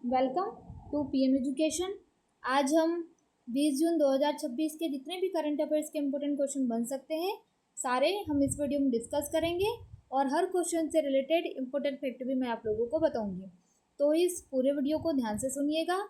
Welcome to PM education. आज हम 20 जून 2026 के जितने भी करंट अफेयर्स के इम्पोर्टेंट क्वेश्चन बन सकते हैं सारे हम इस वीडियो में डिस्कस करेंगे और हर क्वेश्चन से रिलेटेड इम्पोर्टेंट फैक्ट भी मैं आप लोगों को बताऊंगी। तो इस पूरे वीडियो को ध्यान से सुनिएगा।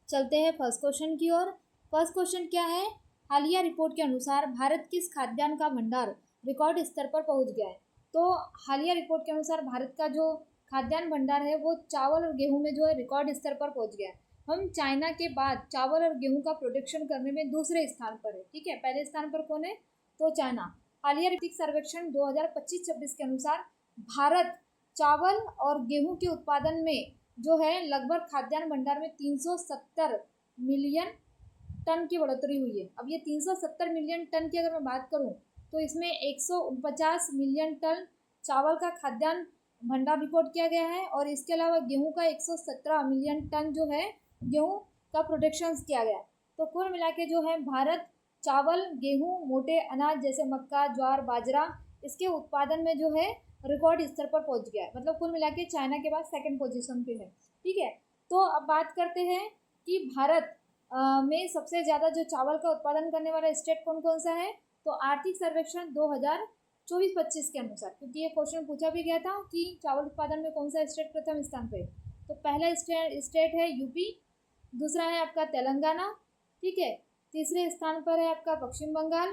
चलते हैं फर्स्ट क्वेश्चन की ओर। फर्स्ट क्वेश्चन क्या है? हालिया रिपोर्ट के अनुसार भारत किस खाद्यान्न का भंडार रिकॉर्ड स्तर पर पहुँच गया है? तो हालिया रिपोर्ट के अनुसार भारत का जो खाद्यान्न भंडार है वो चावल और गेहूं में जो है रिकॉर्ड स्तर पर पहुंच गया है। हम चाइना के बाद चावल और गेहूं का प्रोडक्शन करने में दूसरे स्थान पर है। ठीक है, पहले स्थान पर कौन है? तो चाइना। हालिया आर्थिक सर्वेक्षण 2025-26 के अनुसार भारत चावल और गेहूं के उत्पादन में जो है लगभग खाद्यान्न भंडार में 370 मिलियन टन की बढ़ोतरी हुई है। अब ये 370 मिलियन टन की अगर मैं बात करूं तो इसमें 149 मिलियन टन चावल का खाद्यान्न भंडार रिकॉर्ड किया गया है और इसके अलावा गेहूं का 117 मिलियन टन जो है गेहूं का प्रोडक्शन किया गया है। तो कुल मिला के जो है भारत चावल, गेहूं, मोटे अनाज जैसे मक्का, ज्वार, बाजरा इसके उत्पादन में जो है रिकॉर्ड स्तर पर पहुंच गया है। मतलब कुल मिला के चाइना के बाद सेकंड पोजीशन पे है। ठीक है, तो अब बात करते हैं कि भारत में सबसे ज़्यादा जो चावल का उत्पादन करने वाला स्टेट कौन कौन सा है? तो आर्थिक सर्वेक्षण 2024-25 के अनुसार, क्योंकि ये क्वेश्चन पूछा भी गया था कि चावल उत्पादन में कौन सा स्टेट प्रथम स्थान पे। तो पहला स्टेट है यूपी, दूसरा है आपका तेलंगाना, ठीक है, तीसरे स्थान पर है आपका पश्चिम बंगाल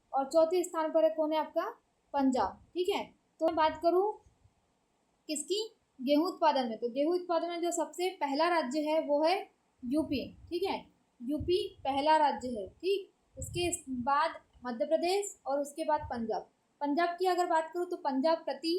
और चौथे स्थान पर है कौन है आपका? पंजाब। ठीक है, तो मैं बात करूँ किसकी? गेहूं उत्पादन में। तो गेहूं उत्पादन में जो सबसे पहला राज्य है वो है यूपी। ठीक है, यूपी पहला राज्य है। ठीक, उसके बाद मध्य प्रदेश और उसके बाद पंजाब की अगर बात करूँ तो पंजाब प्रति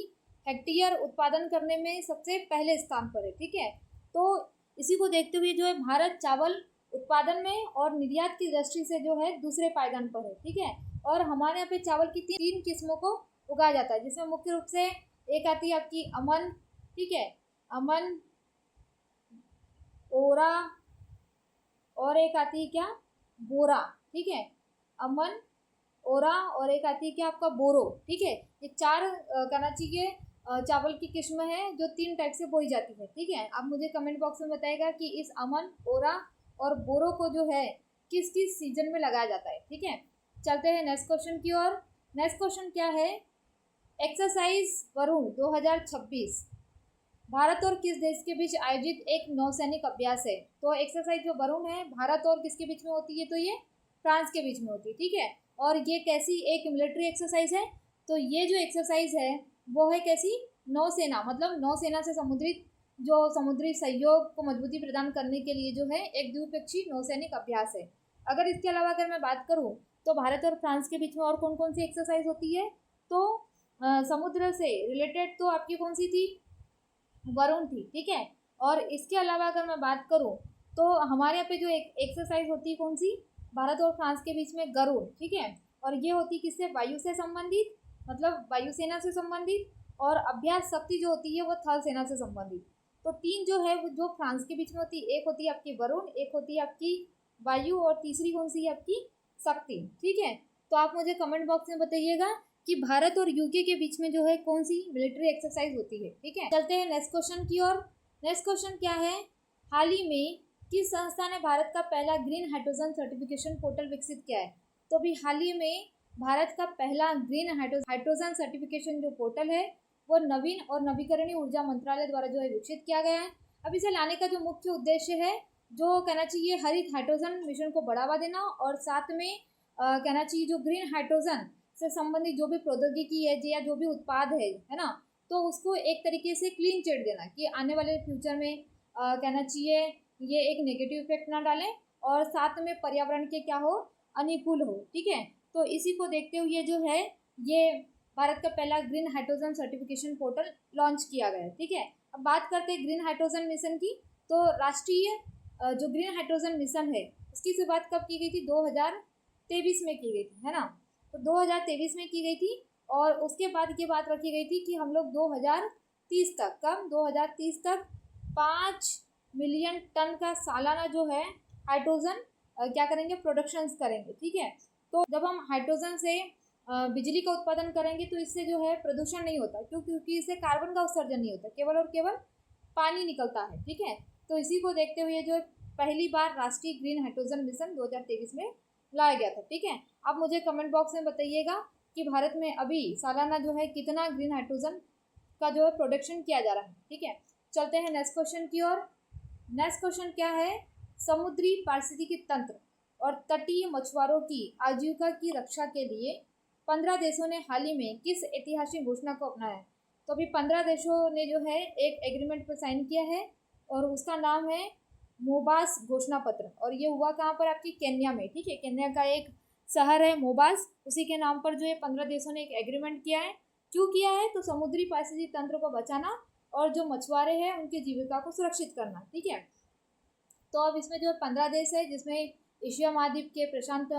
हेक्टेयर उत्पादन करने में सबसे पहले स्थान पर है। ठीक है, तो इसी को देखते हुए जो है भारत चावल उत्पादन में और निर्यात की दृष्टि से जो है दूसरे पायदान पर है। ठीक है, और हमारे यहाँ पे चावल की तीन किस्मों को उगाया जाता है, जिसमें मुख्य रूप से एक आती है आपकी अमन, ठीक है, अमन, ओरा और एक आती है क्या? बोरा। ठीक है, अमन, ओरा और एक आती है क्या आपका? बोरो। ठीक है, ये चार कराची के चावल की किस्म है जो तीन टाइप से बोई जाती है। ठीक है, आप मुझे कमेंट बॉक्स में बताइएगा कि इस अमन, ओरा और बोरो को जो है किस किस सीजन में लगाया जाता है। ठीक है, चलते हैं नेक्स्ट क्वेश्चन की ओर। नेक्स्ट क्वेश्चन क्या है? एक्सरसाइज वरुण 2026 भारत और किस देश के बीच आयोजित एक नौसैनिक अभ्यास है? तो एक्सरसाइज जो वरुण है भारत और किसके बीच में होती है? तो ये फ्रांस के बीच में होती है। ठीक है, और ये कैसी एक मिलिट्री एक्सरसाइज है? तो ये जो एक्सरसाइज है वो है कैसी? नौसेना, मतलब नौसेना से समुद्री सहयोग को मजबूती प्रदान करने के लिए जो है एक द्विपक्षीय नौसैनिक अभ्यास है। अगर इसके अलावा अगर मैं बात करूँ तो भारत और फ्रांस के बीच में और कौन कौन सी एक्सरसाइज होती है? तो समुद्र से रिलेटेड तो आपकी कौन सी थी? वरुण थी। ठीक है, और इसके अलावा अगर मैं बात करूं तो हमारे यहाँ पे जो एक एक्सरसाइज होती है कौन सी? भारत और फ्रांस के बीच में गरुड़। ठीक है, और ये होती किससे? वायु से संबंधित, मतलब वायुसेना से संबंधित, और अभ्यास शक्ति जो होती है वो थल सेना से संबंधित। तो तीन जो है जो फ्रांस के बीच में होती है, एक होती है आपकी वरुण, एक होती है आपकी वायु और तीसरी कौन सी है आपकी? शक्ति। ठीक है, तो आप मुझे कमेंट बॉक्स में बताइएगा कि भारत और यूके के बीच में जो है कौन सी मिलिट्री एक्सरसाइज होती है। ठीक है, चलते हैं नेक्स्ट क्वेश्चन की ओर। नेक्स्ट क्वेश्चन क्या है? हाल ही में किस संस्था ने भारत का पहला ग्रीन हाइड्रोजन सर्टिफिकेशन पोर्टल विकसित किया है? तो भी हाल ही में भारत का पहला ग्रीन हाइड्रोजन सर्टिफिकेशन जो पोर्टल है वो नवीन और नवीकरणीय ऊर्जा मंत्रालय द्वारा जो है विकसित किया गया है। अब इसे लाने का जो मुख्य उद्देश्य है जो कहना चाहिए हरित हाइड्रोजन मिशन को बढ़ावा देना और साथ में कहना चाहिए जो ग्रीन हाइड्रोजन से संबंधित जो भी प्रौद्योगिकी है या जो भी उत्पाद है ना, तो उसको एक तरीके से क्लीन चिट देना कि आने वाले फ्यूचर में कहना चाहिए ये एक नेगेटिव इफेक्ट ना डालें और साथ में पर्यावरण के क्या हो? अनुकूल हो। ठीक है, तो इसी को देखते हुए जो है ये भारत का पहला green hydrogen certification portal launch किया गया है। ठीक है, अब बात करते हैं ग्रीन हाइड्रोजन मिशन की। तो राष्ट्रीय जो ग्रीन हाइड्रोजन मिशन है उसकी शुरुआत कब की गई थी? 2023 में की गई थी, है ना। तो 2023 में की गई थी और उसके बाद ये बात रखी गई थी कि हम लोग 2030 तक, कब? 2030 तक 5 मिलियन टन का सालाना जो है हाइड्रोजन क्या करेंगे? प्रोडक्शंस करेंगे। ठीक है, तो जब हम हाइड्रोजन से बिजली का उत्पादन करेंगे तो इससे जो है प्रदूषण नहीं होता। क्यों? क्योंकि इससे कार्बन का उत्सर्जन नहीं होता, केवल और केवल पानी निकलता है, ठीक है। तो इसी को देखते हुए जो पहली बार राष्ट्रीय ग्रीन हाइड्रोजन मिशन 2023 में लाया गया था, ठीक है। आप मुझे कमेंट बॉक्स में बताइएगा कि भारत में अभी सालाना जो है कितना ग्रीन हाइड्रोजन का जो है प्रोडक्शन किया जा रहा है, ठीक है। चलते हैं नेक्स्ट क्वेश्चन की ओर। नेक्स्ट क्वेश्चन क्या है, समुद्री पारिस्थितिकी तंत्र और तटीय मछुआरों की आजीविका की रक्षा के लिए 15 देशों ने हाल ही में किस ऐतिहासिक घोषणा को अपनाया है। तो अभी 15 देशों ने जो है एक एग्रीमेंट पर साइन किया है और उसका नाम है मोबास घोषणा पत्र, और ये हुआ कहाँ पर, आपकी केन्या में, ठीक है। केन्या का एक शहर है मोबास, उसी के नाम पर जो है 15 देशों ने एक एग्रीमेंट किया है। क्यों किया है, तो समुद्री पारिस्थितिकी तंत्र को बचाना और जो मछुआरे हैं उनकी जीविका को सुरक्षित करना, ठीक है। तो अब इसमें जो है 15 देश है, जिसमें एशिया महाद्वीप के, प्रशांत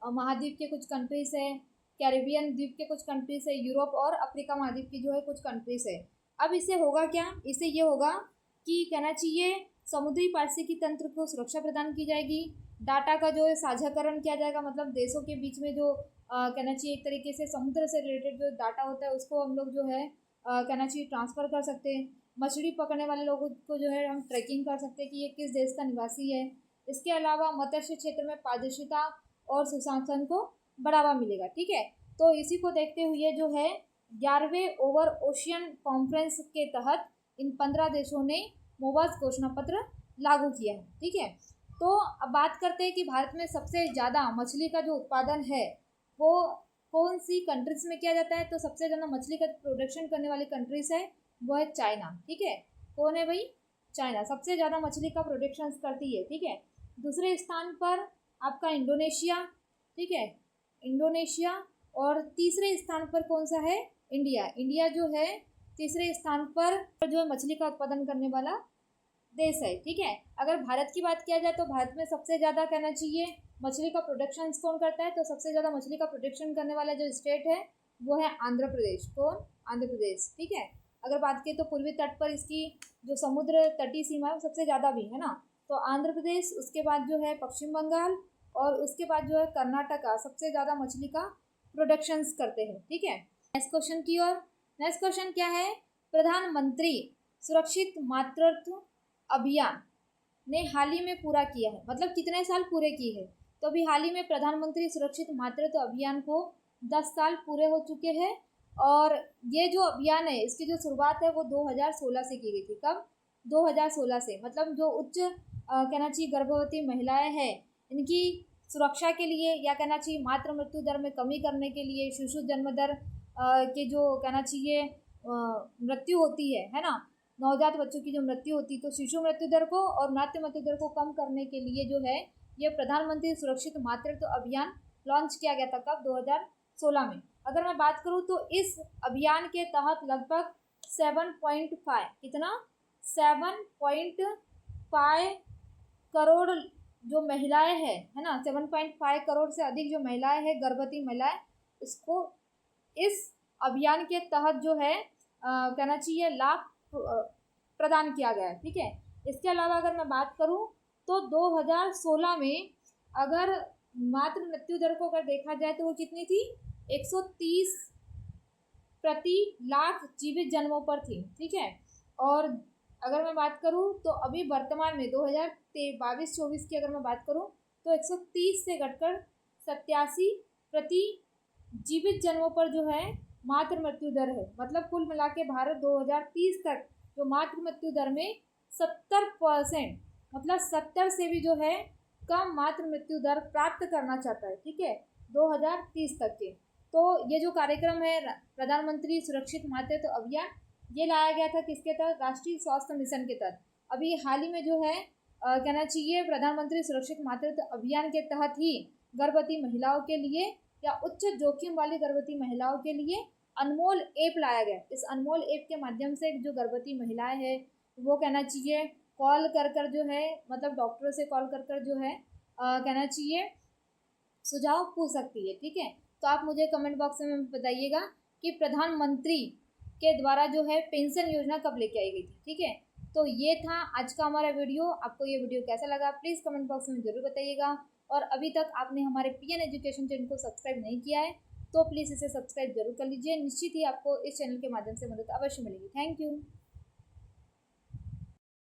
महाद्वीप के कुछ कंट्रीज है, कैरिबियन द्वीप के कुछ कंट्रीज है, यूरोप और अफ्रीका महाद्वीप की जो है कुछ कंट्रीज है। अब इससे होगा क्या, इससे ये होगा कि कहना चाहिए समुद्री पारिस्थितिकी तंत्र को सुरक्षा प्रदान की जाएगी, डाटा का जो है साझाकरण किया जाएगा, मतलब देशों के बीच में जो कहना चाहिए एक तरीके से समुद्र से रिलेटेड जो डाटा होता है उसको हम लोग जो है कहना चाहिए ट्रांसफ़र कर सकते हैं। मछली पकड़ने वाले लोगों को जो है हम ट्रैकिंग कर सकते हैं कि ये किस देश का निवासी है। इसके अलावा मत्स्य क्षेत्र में पारदर्शिता और सुशासन को बढ़ावा मिलेगा, ठीक है। तो इसी को देखते हुए जो है 11वें ओवर ओशियन कॉन्फ्रेंस के तहत इन 15 देशों ने मोबास घोषणा पत्र लागू किया है, ठीक है। तो अब बात करते हैं कि भारत में सबसे ज़्यादा मछली का जो उत्पादन है वो कौन सी कंट्रीज में किया जाता है। तो सबसे ज़्यादा मछली का प्रोडक्शन करने वाली कंट्रीज है वो है चाइना, ठीक है। कौन है भाई, चाइना सबसे ज़्यादा मछली का प्रोडक्शन करती है, ठीक है। दूसरे स्थान पर आपका इंडोनेशिया, ठीक है, इंडोनेशिया। और तीसरे स्थान पर कौन सा है, इंडिया। इंडिया जो है तीसरे स्थान पर जो है मछली का उत्पादन करने वाला देश है, ठीक है। अगर भारत की बात किया जाए तो भारत में सबसे ज़्यादा कहना चाहिए मछली का प्रोडक्शन कौन करता है, तो सबसे ज़्यादा मछली का प्रोडक्शन करने वाला जो स्टेट है वो है आंध्र प्रदेश। कौन, आंध्र प्रदेश, ठीक है। अगर बात करें तो पूर्वी तट पर इसकी जो समुद्र तटीय सीमा है वो सबसे ज़्यादा भी है ना, तो आंध्र प्रदेश, उसके बाद जो है पश्चिम बंगाल और उसके बाद जो है कर्नाटका सबसे ज़्यादा मछली का प्रोडक्शंस करते हैं, ठीक है। नेक्स्ट क्वेश्चन की ओर। नेक्स्ट क्वेश्चन क्या है, प्रधानमंत्री सुरक्षित मातृत्व अभियान ने हाल ही में पूरा किया है, मतलब कितने साल पूरे किए हैं। तो अभी हाल ही में प्रधानमंत्री सुरक्षित मातृत्व अभियान को 10 साल पूरे हो चुके हैं, और ये जो अभियान है इसकी जो शुरुआत है वो 2016 से की गई थी। कब, 2016 से। मतलब जो उच्च कहना चाहिए गर्भवती महिलाएं हैं इनकी सुरक्षा के लिए, या कहना चाहिए मातृ मृत्यु दर में कमी करने के लिए, शिशु जन्म दर के जो कहना चाहिए मृत्यु होती है ना, नवजात बच्चों की जो मृत्यु होती है, तो शिशु मृत्यु दर को और मातृ मृत्यु दर को कम करने के लिए जो है ये प्रधानमंत्री सुरक्षित मातृत्व अभियान लॉन्च किया गया था। कब, 2016 में। अगर मैं बात करूँ तो इस अभियान के तहत लगभग 7.5 कितना 7.5 करोड़ जो महिलाएं हैं है ना, 7.5 करोड़ से अधिक जो महिलाएं हैं, गर्भवती महिलाएं, इसको इस अभियान के तहत जो है कहना चाहिए लाभ प्रदान किया गया है, ठीक है। इसके अलावा अगर मैं बात करूं तो 2016 में अगर मातृ मृत्यु दर को अगर देखा जाए तो वो कितनी थी, 130 प्रति लाख जीवित जन्मों पर थी, ठीक है। और अगर मैं बात करूं तो अभी वर्तमान में 2022-24 की अगर मैं बात करूं तो 130 से घटकर 87 प्रति जीवित जन्मों पर जो है मातृ मृत्यु दर है। मतलब कुल मिला के भारत 2030 तक जो मातृ मृत्यु दर में 70%, मतलब 70 से भी जो है कम मातृ मृत्यु दर प्राप्त करना चाहता है, ठीक है, 2030 तक के। तो ये जो कार्यक्रम है प्रधानमंत्री सुरक्षित मातृत्व अभियान, ये लाया गया था किसके तहत, राष्ट्रीय स्वास्थ्य मिशन के तहत। अभी हाल ही में जो है कहना चाहिए प्रधानमंत्री सुरक्षित मातृत्व अभियान के तहत ही गर्भवती महिलाओं के लिए या उच्च जोखिम वाली गर्भवती महिलाओं के लिए अनमोल ऐप लाया गया। इस अनमोल ऐप के माध्यम से जो गर्भवती महिलाएं हैं वो कहना चाहिए कॉल कर जो है, मतलब डॉक्टरों से कॉल कर जो है कहना चाहिए सुझाव पूछ सकती है, ठीक है। तो आप मुझे कमेंट बॉक्स में बताइएगा कि प्रधानमंत्री के द्वारा जो है पेंशन योजना कब लेके आई गई थी, ठीक है। तो ये था आज का हमारा वीडियो। आपको ये वीडियो कैसा लगा प्लीज़ कमेंट बॉक्स में ज़रूर बताइएगा। और अभी तक आपने हमारे PN एजुकेशन चैनल को सब्सक्राइब नहीं किया है तो प्लीज़ इसे सब्सक्राइब जरूर कर लीजिए। निश्चित ही आपको इस चैनल के माध्यम से मदद अवश्य मिलेगी। Thank you.